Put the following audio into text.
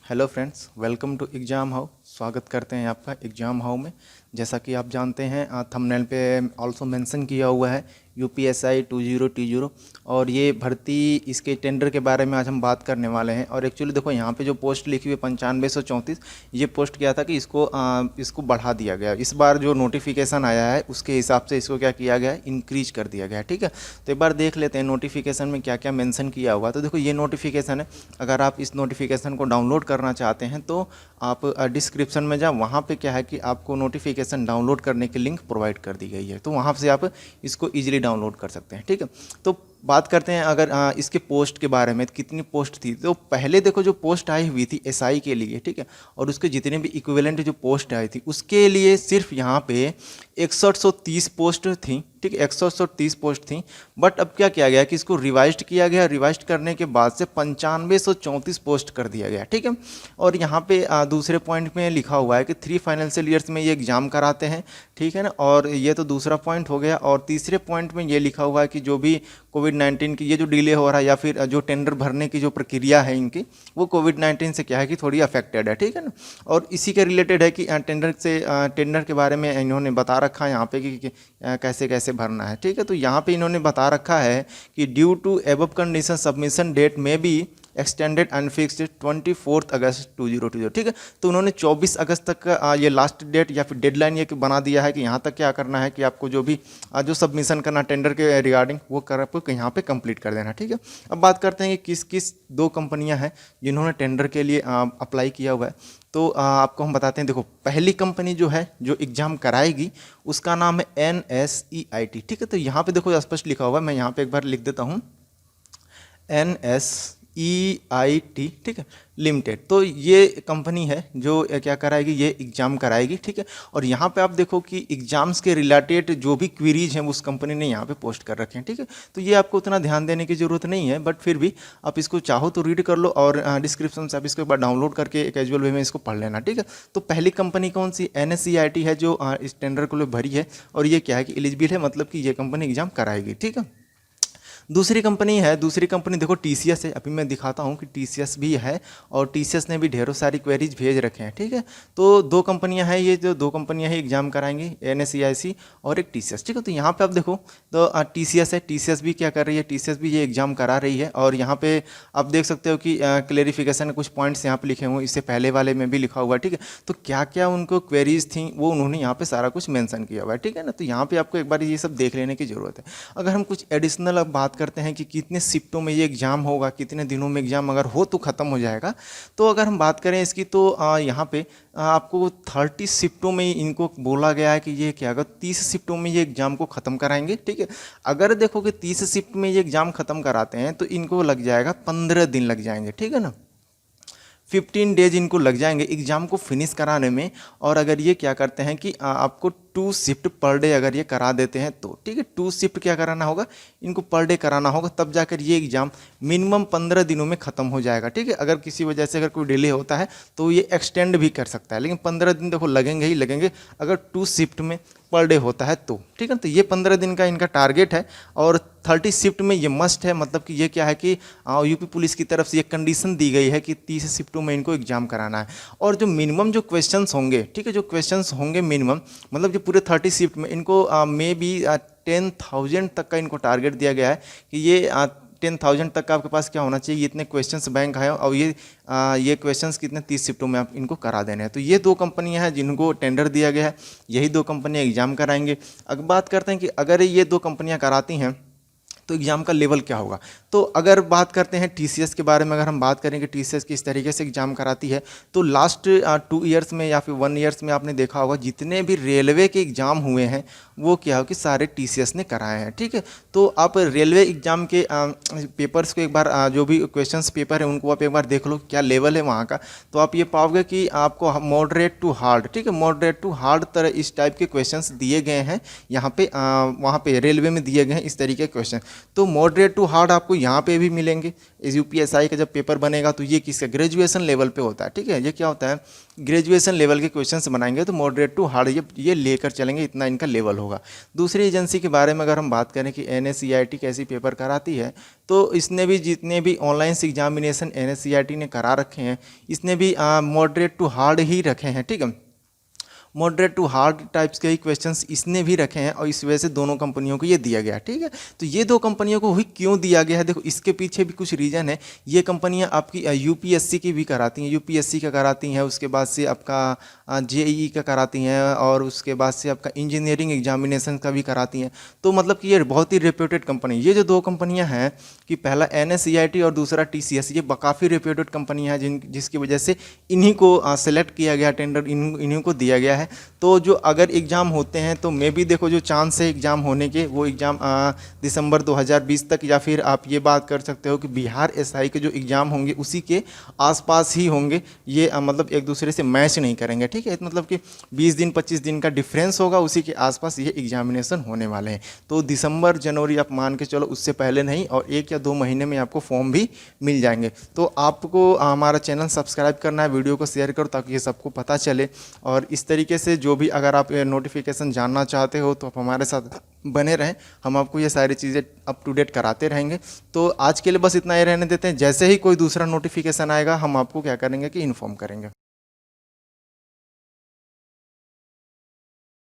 Hello friends, welcome to exam how. स्वागत करते हैं आपका एग्ज़ाम हाउ में। जैसा कि आप जानते हैं थंबनेल पे ऑल्सो मेंशन किया हुआ है यूपीएसआई 2020 और ये भर्ती इसके टेंडर के बारे में आज हम बात करने वाले हैं। और एक्चुअली देखो यहाँ पे जो पोस्ट लिखी हुई है 9534, ये पोस्ट क्या था कि इसको बढ़ा दिया गया। इस बार जो नोटिफिकेशन आया है उसके हिसाब से इसको क्या किया गया है, इंक्रीज कर दिया गया है। ठीक है, तो एक बार देख लेते हैं नोटिफिकेशन में क्या क्या मेंशन किया हुआ। तो देखो ये नोटिफिकेशन है। अगर आप इस नोटिफिकेशन को डाउनलोड करना चाहते हैं तो आप डिस्क्रिप्शन में जाओ, वहाँ पे क्या है कि आपको नोटिफिकेशन डाउनलोड करने की लिंक प्रोवाइड कर दी गई है, तो वहाँ से आप इसको ईजिली डाउनलोड कर सकते हैं। ठीक है, तो बात करते हैं अगर इसके पोस्ट के बारे में, कितनी पोस्ट थी। तो पहले देखो जो पोस्ट आई हुई थी एसआई के लिए, ठीक है, और उसके जितने भी इक्विवेलेंट जो पोस्ट आई थी उसके लिए सिर्फ यहाँ पे 6130 पोस्ट थी। ठीक है, 6130 पोस्ट थी। बट अब क्या किया गया कि इसको रिवाइज्ड किया गया। रिवाइज्ड करने के बाद से 9534 पोस्ट कर दिया गया। ठीक है, और यहाँ पे दूसरे पॉइंट में लिखा हुआ है कि 3 फाइनेंशियल ईयर्स में ये एग्जाम कराते हैं। ठीक है ना, और ये तो दूसरा पॉइंट हो गया। और तीसरे पॉइंट में ये लिखा हुआ है कि जो भी कोविड-19 की ये जो डिले हो रहा है या फिर जो टेंडर भरने की जो प्रक्रिया है इनकी, वो कोविड-19 से क्या है कि थोड़ी अफेक्टेड है। ठीक है ना, और इसी के रिलेटेड है कि टेंडर के बारे में इन्होंने बता रखा है यहाँ पे कि कैसे कैसे भरना है। ठीक है, तो यहाँ पे इन्होंने बता रखा है कि due to above condition submission date में बी एक्सटेंडेड अनफिक्स्ड 24 अगस्त 2020। ठीक है, तो उन्होंने 24 अगस्त तक का ये लास्ट डेट या फिर डेडलाइन ये बना दिया है कि यहाँ तक क्या करना है कि आपको जो भी जो सबमिशन करना टेंडर के रिगार्डिंग वो कर आपको यहाँ पे कंप्लीट कर देना। ठीक है, अब बात करते हैं कि किस किस 2 कंपनियाँ हैं जिन्होंने टेंडर के लिए अप्लाई किया हुआ है। तो आपको हम बताते हैं। देखो पहली कंपनी जो है जो एग्ज़ाम कराएगी उसका नाम है NSEIT। ठीक है, तो यहाँ पे देखो स्पष्ट लिखा हुआ है, मैं यहाँ पे एक बार लिख देता हूँ NSEIT। ठीक है, लिमिटेड। तो ये कंपनी है जो क्या कराएगी, ये एग्ज़ाम कराएगी। ठीक है, और यहाँ पे आप देखो कि एग्ज़ाम्स के रिलेटेड जो भी क्वेरीज हैं उस कंपनी ने यहाँ पे पोस्ट कर रखे हैं। ठीक है, तो ये आपको उतना ध्यान देने की ज़रूरत नहीं है, बट फिर भी आप इसको चाहो तो रीड कर लो और डिस्क्रिप्शन से आप इसको एक बार डाउनलोड करके कैजुअल वे में इसको पढ़ लेना। ठीक है, तो पहली कंपनी कौन सी, NSEIT है जो इस टेंडर को भरी है और ये क्या है कि एलिजिबल है, मतलब कि ये कंपनी एग्ज़ाम कराएगी। ठीक है, दूसरी कंपनी है, दूसरी कंपनी देखो TCS है। अभी मैं दिखाता हूँ कि TCS भी है और TCS ने भी ढेरों सारी क्वेरीज भेज रखे हैं। ठीक है, तो 2 कंपनियां हैं, ये जो 2 कंपनियां हैं एग्जाम कराएंगी, NSEIC और एक TCS। ठीक है, तो यहाँ पे आप देखो तो TCS है, TCS भी क्या कर रही है, TCS भी ये एग्जाम करा रही है। और यहाँ पे आप देख सकते हो कि क्लेरिफिकेशन कुछ पॉइंट्स यहाँ पे लिखे हुए, इससे पहले वाले में भी लिखा हुआ है। ठीक है, तो क्या क्या उनको क्वेरीज थी वो उन्होंने यहाँ पे सारा कुछ मेंशन किया हुआ है। ठीक है ना, तो यहाँ पे आपको एक बार ये सब देख लेने की ज़रूरत है। अगर हम कुछ एडिशनल अब बात करते हैं कि कितने शिफ्टों में ये एग्ज़ाम होगा, कितने दिनों में एग्ज़ाम अगर हो तो ख़त्म हो जाएगा, तो अगर हम बात करें इसकी तो यहाँ पे आपको 30 शिफ्टों में इनको बोला गया है कि ये क्या होगा, 30 शिफ्टों में ये एग्ज़ाम को ख़त्म कराएंगे। ठीक है, अगर देखो कि 30 शिफ्ट में ये एग्ज़ाम ख़त्म कराते हैं तो इनको लग जाएगा 15 दिन लग जाएंगे। ठीक है ना, 15 डेज इनको लग जाएंगे एग्ज़ाम को फिनिश कराने में। और अगर ये क्या करते हैं कि आपको 2 शिफ्ट पर डे अगर ये करा देते हैं तो ठीक है, 2 शिफ्ट क्या कराना होगा, इनको पर डे कराना होगा, तब जाकर ये एग्ज़ाम मिनिमम 15 दिनों में ख़त्म हो जाएगा। ठीक है, अगर किसी वजह से अगर कोई डिले होता है तो ये एक्सटेंड भी कर सकता है, लेकिन 15 दिन देखो लगेंगे ही लगेंगे अगर 2 शिफ्ट में पर डे होता है तो। ठीक है, तो ये 15 दिन का इनका टारगेट है और 30 शिफ्ट में ये मस्ट है, मतलब कि ये क्या है कि यूपी पुलिस की तरफ से ये कंडीशन दी गई है कि 30 शिफ्टों में इनको एग्जाम कराना है। और जो मिनिमम जो क्वेश्चंस होंगे, ठीक है, जो क्वेश्चंस होंगे मिनिमम, मतलब जो पूरे 30 शिफ्ट में इनको मे बी 10,000 तक का इनको टारगेट दिया गया है कि ये 10,000 तक का आपके पास क्या होना चाहिए, ये इतने क्वेश्चंस बैंक है और ये क्वेश्चंस कितने 30 शिफ्टों में आप इनको करा देने हैं। तो ये 2 कंपनियां हैं जिनको टेंडर दिया गया है, यही 2 कंपनियां एग्जाम कराएंगे। अब बात करते हैं कि अगर ये 2 कंपनियां कराती हैं तो एग्ज़ाम का लेवल क्या होगा। तो अगर बात करते हैं TCS के बारे में, अगर हम बात करें कि TCS किस तरीके से एग्ज़ाम कराती है, तो लास्ट 2 ईयर्स में या फिर 1 ईयर्स में आपने देखा होगा जितने भी रेलवे के एग्ज़ाम हुए हैं वो क्या हो कि सारे TCS ने कराए हैं। ठीक है, तो आप रेलवे एग्ज़ाम के पेपर्स को एक बार जो भी क्वेश्चंस पेपर है उनको आप एक बार देख लो क्या लेवल है वहाँ का, तो आप ये पाओगे कि आपको मॉडरेट टू हार्ड, ठीक है, मॉडरेट टू हार्ड तरह इस टाइप के क्वेश्चंस दिए गए हैं यहाँ पे, वहाँ पे रेलवे में दिए गए हैं इस तरीके के क्वेश्चन। तो मॉडरेट टू हार्ड आपको यहाँ पे भी मिलेंगे। इस यूपीएसआई का जब पेपर बनेगा तो ये किसका ग्रेजुएशन लेवल पे होता है, ठीक है। ये क्या होता है, ग्रेजुएशन लेवल के क्वेश्चंस बनाएंगे तो मॉडरेट टू हार्ड ये लेकर चलेंगे, इतना इनका लेवल होगा। दूसरी एजेंसी के बारे में अगर हम बात करें कि NSCERT कैसी पेपर कराती है, तो इसने भी जितने भी ऑनलाइन एग्जामिनेशन NSCERT ने करा रखे हैं, इसने भी मॉडरेट टू हार्ड ही रखे हैं, ठीक है। मॉडरेट टू हार्ड टाइप्स के ही क्वेश्चंस इसने भी रखे हैं और इस वजह से दोनों कंपनियों को ये दिया गया, ठीक है। तो ये दो कंपनियों को ही क्यों दिया गया है, देखो इसके पीछे भी कुछ रीज़न है। ये कंपनियां आपकी यूपीएससी की भी कराती हैं, यूपीएससी का कराती हैं, उसके बाद से आपका जेईई का कराती हैं और उसके बाद से आपका इंजीनियरिंग एग्जामिनेशन का भी कराती हैं। तो मतलब कि ये बहुत ही रेप्यूटेड कंपनी, ये जो दो कंपनियाँ हैं कि पहला NSCERT और दूसरा TCS, ये काफ़ी रेप्यूटेड कंपनियाँ हैं जिसकी वजह से इन्हीं को सेलेक्ट किया गया, टेंडर इन्हीं को दिया गया है। तो जो अगर एग्ज़ाम होते हैं तो मे भी देखो जो चांस है एग्ज़ाम होने के, वो एग्ज़ाम दिसंबर 2020 तक, या फिर आप ये बात कर सकते हो कि बिहार SI के जो एग्ज़ाम होंगे उसी के आसपास ही होंगे। ये मतलब एक दूसरे से मैच नहीं करेंगे, ठीक है। मतलब कि 20 दिन 25 दिन का डिफरेंस होगा, उसी के आसपास ये एग्जामिनेशन होने वाले हैं। तो दिसंबर जनवरी आप मान के चलो, उससे पहले नहीं, और 1 या 2 महीने में आपको फॉर्म भी मिल जाएंगे। तो आपको हमारा चैनल सब्सक्राइब करना है, वीडियो को शेयर करो ताकि ये सबको पता चले। और इस तरीके से जो भी अगर आप नोटिफिकेशन जानना चाहते हो तो आप हमारे साथ बने रहें, हम आपको ये सारी चीज़ें अप टू डेट कराते रहेंगे। तो आज के लिए बस इतना ही रहने देते हैं, जैसे ही कोई दूसरा नोटिफिकेशन आएगा हम आपको क्या करेंगे कि इन्फॉर्म करेंगे।